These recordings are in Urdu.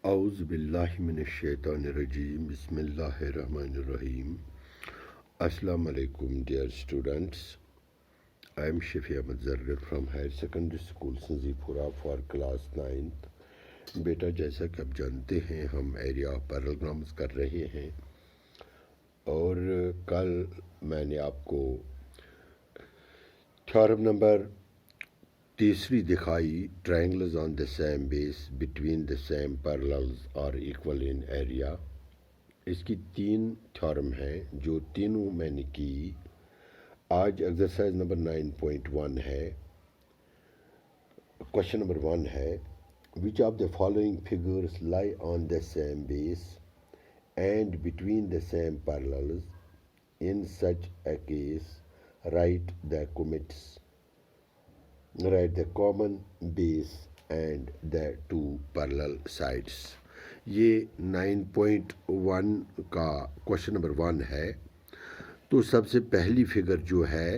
اعوذ باللہ من الشیطان الرجیم بسم اللہ الرحمن الرحیم. السلام علیکم dear students. I am Shafi Ahmed Zargar from Higher Secondary School Sanzi Pura for class 9th. بیٹا جیسا کہ آپ جانتے ہیں ہم ایریا آف پیرالگرامز کر رہے ہیں اور کل میں نے آپ کو تھیورم نمبر تیسری دکھائی triangles on the same base between the same parallels اور ایکول ان ایریا. اس کی 3 تھیورم ہیں جو تینوں میں نے کی. آج ایکسرسائز نمبر 9.1 ہے. کوشچن نمبر 1 ہے which of the following figures lie on the same base and between the same parallels. In such a case write the common base and the two parallel sides. یہ 9.1 کا کوشچن نمبر 1 ہے. تو سب سے پہلی فگر جو ہے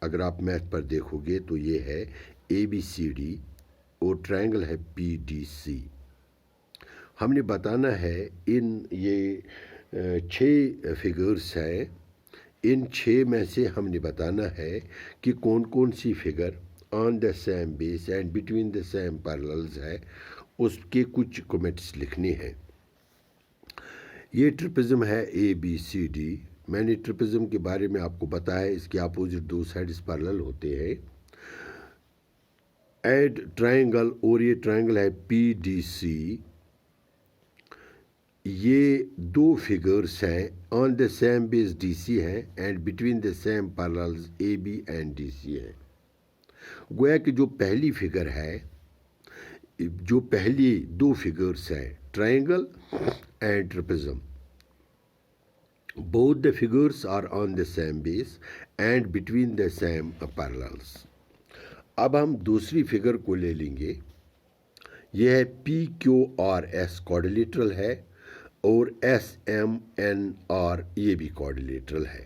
اگر آپ میتھ پر دیکھو گے تو یہ ہے ABCD اور ٹرائنگل ہے PDC. ہم نے بتانا ہے یہ 6 فگرز ہیں. ان 6 میں سے ہم نے بتانا ہے کہ کون کون سی figure on the same base and between the same parallels ہے. اس کے کچھ کمنٹس لکھنے ہیں. یہ ٹرپزم ہے ABCD. میں نے ٹرپزم کے بارے میں آپ کو بتایا اس کے اپوزٹ 2 سائڈز پیرلل ہوتے ہیں. ایڈ ٹرائنگل اور یہ ٹرائنگل ہے PDC. یہ 2 فگرز ہیں on the same base DC ہیں and between the same parallels AB and DC ہیں. گویا کہ جو پہلی فگر ہے جو پہلی 2 فگرز ہیں triangle and trapezium both the figures are on the same base and between the same parallels. اب ہم دوسری فگر کو لے لیں گے. یہ ہے PQRS کوڈریلیٹرل ہے اور SMNR یہ بھی کوڈریلیٹرل ہے.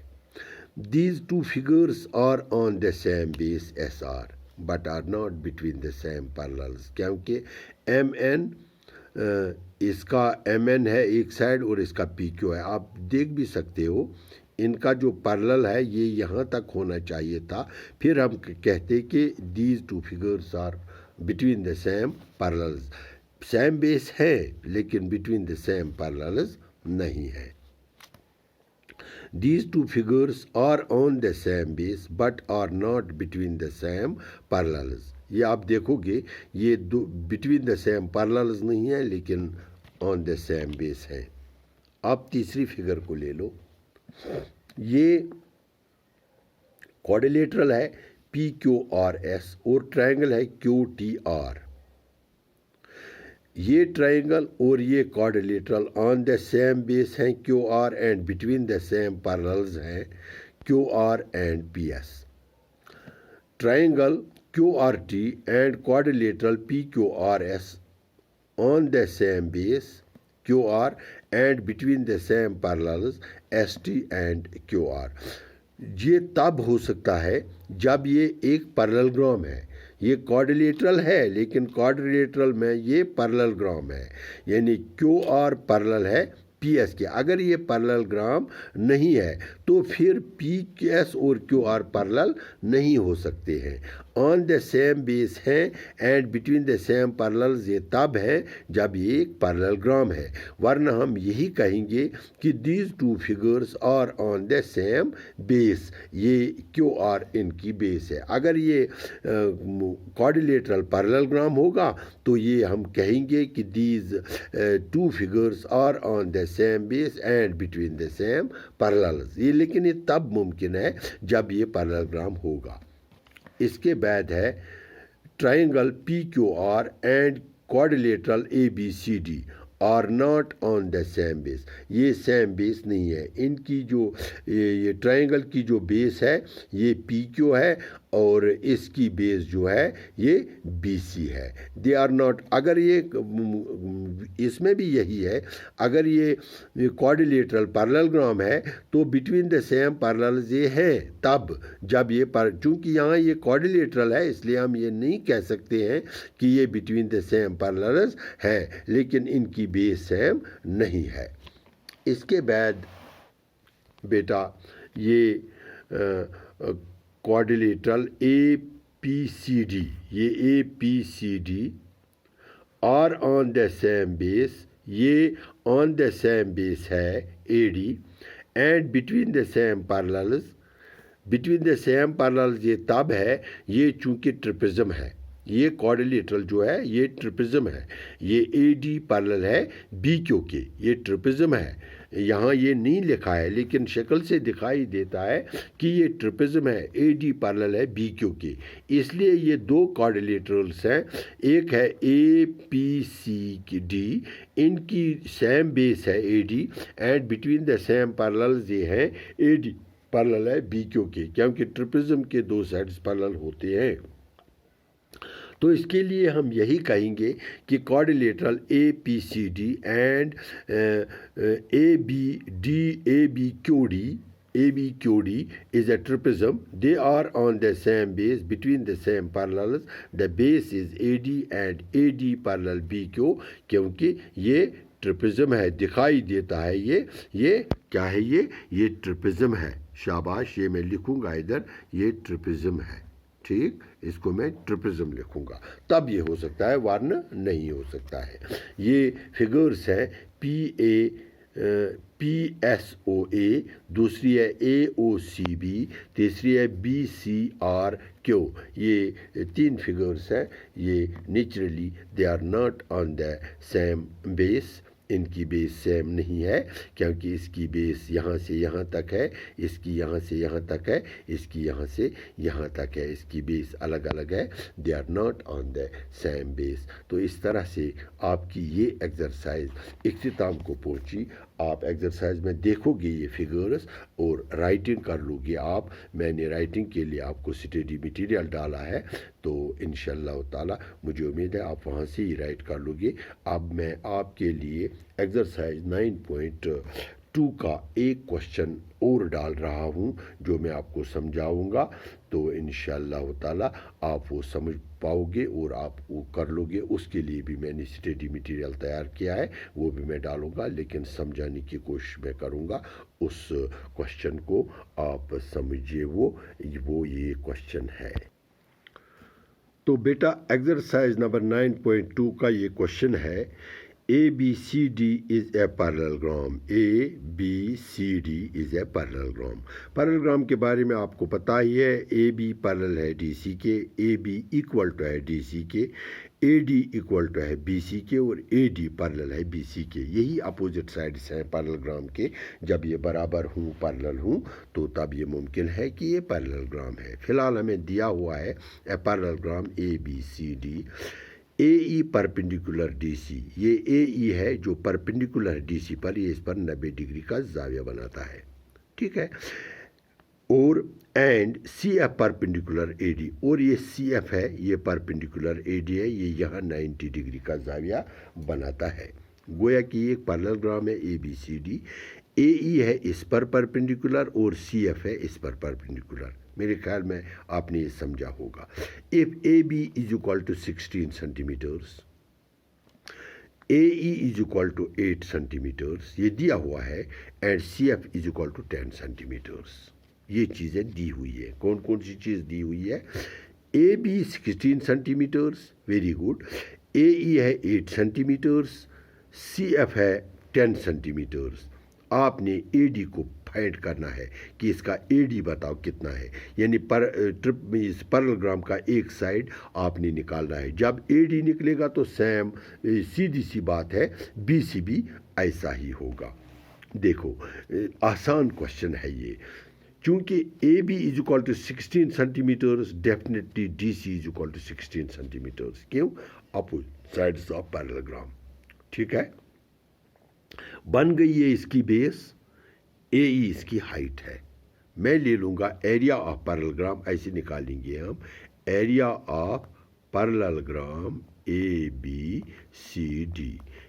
These 2 figures are on the same base SR but are not between the same parallels. کیونکہ MN اس کا MN ہے ایک سائڈ اور اس کا PQ ہے. آپ دیکھ بھی سکتے ہو ان کا جو پیرلل ہے یہ یہاں تک ہونا چاہیے تھا. پھر ہم کہتے کہ these 2 figures are between the same parallels. Same base ہے لیکن between the same parallels نہیں ہے. These 2 figures are on the same base but are not between the same parallels. یہ آپ دیکھو گے یہ between the same parallels نہیں ہے لیکن on the same base ہیں. آپ تیسری فگر کو لے لو. یہ کوڈریلیٹرل ہے PQRS اور ٹرائنگل ہے QTR. یہ ٹرائنگل اور یہ quadrilateral on the same base ہیں QR and between the same parallels ہیں QR and PS. Triangle QRT and quadrilateral PQRS on the same base QR and between the same parallels ST and QR. یہ تب ہو سکتا ہے جب یہ ایک پیرالگرام ہے. یہ کوڈریلیٹرل ہے لیکن کوڈریلیٹرل میں یہ پیرالگرام ہے یعنی QR پیرلل ہے PS کے. اگر یہ پیرالگرام نہیں ہے تو پھر PS اور QR پیرلل نہیں ہو سکتے ہیں. آن دا سیم بیس ہیں اینڈ بٹوین دا سیم پیرللز یہ تب ہے جب یہ ایک پیرالگرام ہے. ورنہ ہم یہی کہیں گے کہ these 2 figures are on the same base. یہ QR ان کی بیس ہے. اگر یہ کوڈریلیٹرل پیرالگرام ہوگا تو یہ ہم کہیں گے کہ these 2 figures are on the same base and between the same parallels. یہ لیکن یہ تب ممکن ہے جب یہ پیرالگرام ہوگا. اس کے بعد ہے triangle PQR and quadrilateral ABCD are not on the same base. یہ سیم بیس نہیں ہے. ان کی جو یہ ٹرائنگل کی جو بیس ہے یہ PQ ہے اور اس کی بیس جو ہے یہ BC ہے. They are not. اگر یہ اس میں بھی یہی ہے. اگر یہ کوارڈیلیٹرل پیراللوگرام ہے تو بٹوین دا سیم پیراللز یہ ہیں تب جب چونکہ یہاں یہ کوارڈیلیٹرل ہے اس لیے ہم یہ نہیں کہہ سکتے ہیں کہ یہ بٹوین دا سیم پیراللز ہیں، لیکن ان کی بیس سیم نہیں ہے. اس کے بعد بیٹا یہ کوارڈیلیٹرل اے پی سی ڈی، یہ A P C D are on the same base, یہ آن دا سیم بیس ہے A D, and between the same parallels. Between the same parallels یہ تب ہے یہ چونکہ ٹرپزم ہے، یہ کوارڈیلیٹرل جو ہے یہ ٹرپزم ہے، یہ اے ڈی پیرالل ہے بی کیو کے، یہ ٹرپزم ہے. یہاں یہ نہیں لکھا ہے لیکن شکل سے دکھائی دیتا ہے کہ یہ ٹرپزم ہے، اے ڈی پیرالل ہے بی کیو کے. اس لیے یہ دو کوارڈیلیٹرلس ہیں، ایک ہے اے پی سی ڈی، ان کی سیم بیس ہے A D, and between the same parallels یہ ہیں اے ڈی پیرالل ہے بی کیو کے، کیونکہ ٹرپزم کے دو سائڈز پیرالل ہوتے ہیں. تو اس کے لیے ہم یہی کہیں گے کہ quadrilateral A P C D and A B Q D is a trapezium. They are on the same base between the same parallels. The base is AD and AD parallel BQ. کیونکہ یہ ٹرپزم ہے، دکھائی دیتا ہے یہ کیا ہے، یہ ٹرپزم ہے. شاباش، یہ میں لکھوں گا ادھر، یہ ٹرپزم ہے. ٹھیک، اس کو میں ٹرپزم لکھوں گا تب یہ ہو سکتا ہے، ورنہ نہیں ہو سکتا ہے. یہ فگرز ہیں پی ایس او اے، دوسری ہے اے او سی بی، تیسری ہے بی سی آر کیو. یہ تین فگرز ہیں. یہ naturally they are not on the same base, ان کی بیس سیم نہیں ہے کیونکہ اس کی بیس یہاں سے یہاں تک ہے، اس کی یہاں سے یہاں تک ہے، اس کی یہاں سے یہاں تک ہے، اس کی بیس الگ الگ ہے. They are not on the same base. تو اس طرح سے آپ کی یہ ایکسرسائز اختتام کو پہنچی. آپ ایکسرسائز میں دیکھو گے یہ فگرز اور رائٹنگ کر لو گے آپ. میں نے رائٹنگ کے لیے آپ کو اسٹڈی مٹیریل ڈالا ہے، تو انشاءاللہ تعالی مجھے امید ہے آپ وہاں سے ہی رائٹ کر لو گے. اب میں آپ کے لیے ایکسرسائز 9.2 کا ایک کوشچن اور ڈال رہا ہوں جو میں آپ کو سمجھاؤں گا، تو انشاءاللہ تعالی آپ وہ سمجھ پاؤ گے اور آپ وہ کر لو گے. اس کے لیے بھی میں نے اسٹڈی مٹیریل تیار کیا ہے، وہ بھی میں ڈالوں گا، لیکن سمجھانے کی کوشش میں کروں گا اس کوشچن کو آپ سمجھیے. وہ یہ کوشچن ہے. تو بیٹا ایکسرسائز نمبر 9.2 کا یہ کوشچن ہے، A B C D is a parallelogram. A B C D is a parallelogram. Parallelogram کے بارے میں آپ کو پتہ ہی ہے، اے بی پیرالل ہے ڈی سی کے، اے بی ایکول ٹو ہے ڈی سی کے، اے ڈی ایکول ٹو ہے بی سی کے، اور اے ڈی پیرالل ہے بی سی کے. یہی اپوزٹ سائڈس ہیں پیراللوگرام کے. جب یہ برابر ہوں، پیرالل ہوں، تو تب یہ ممکن ہے کہ یہ پیراللوگرام ہے. فی الحال ہمیں دیا ہوا ہے اے parallelogram A B C D. A E پرپنڈیکولر D C, یہ اے ای ہے جو پرپنڈیکولر ڈی سی پر، یہ اس پر 90 ڈگری کا زاویہ بناتا ہے. ٹھیک ہے، اور and C F perpendicular A D, اور یہ سی ایف ہے، یہ پرپنڈیکولر اے ڈی ہے، یہ یہاں 90 ڈگری کا زاویہ بناتا ہے. گویا کہ یہ ایک پیراللوگرام ہے اے بی سی ڈی. اے ای ہے اس پر پرپنڈیکولر اور سی ایف ہے اس پر پرپنڈیکولر. میرے خیال میں آپ نے یہ سمجھا ہوگا. If AB is equal to 16 centimeters, AE is equal to 8 centimeters, یہ دیا ہوا ہے, and CF is equal to 10 centimeters. یہ چیزیں دی ہوئی ہے. کون کون سی چیز دی ہوئی ہے؟ AB 16 centimeters, very good. AE ہے 8 centimeters, CF ہے 10 centimeters. آپ نے اے ڈی کو فائنڈ کرنا ہے کہ اس کا اے ڈی بتاؤ کتنا ہے، یعنی پیراللوگرام کا ایک سائڈ آپ نے نکالنا ہے. جب اے ڈی نکلے گا تو سیم سیدھی سی بات ہے بی سی بھی ایسا ہی ہوگا. دیکھو آسان کوشچن ہے یہ. چونکہ A B is equal to 16 centimetres, definitely D C is equal to 16 centimetres. کیوں؟ Opposite sides of parallelogram. ٹھیک ہے، بن گئی ہے اس کی بیس، اے ای اس کی ہائٹ ہے. میں لے لوں گا ایریا آف پیراللوگرام، ایسے نکالیں گے ہم area of parallelogram A B C D.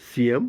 cm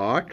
8।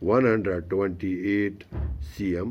128 cm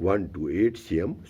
128 cm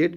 8,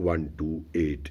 128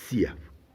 CF।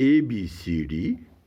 ABCD।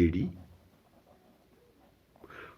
AD,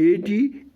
AD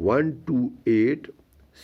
128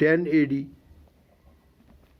10 AD।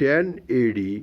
10 AD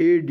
AD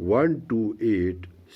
128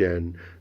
10,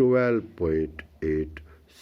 12.8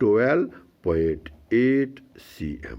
12.8 cm,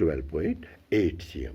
12.8 cm।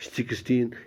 16,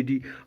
AD,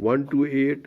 128,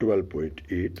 12.8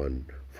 1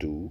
2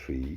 3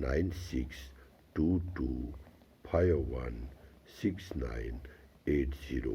9622516980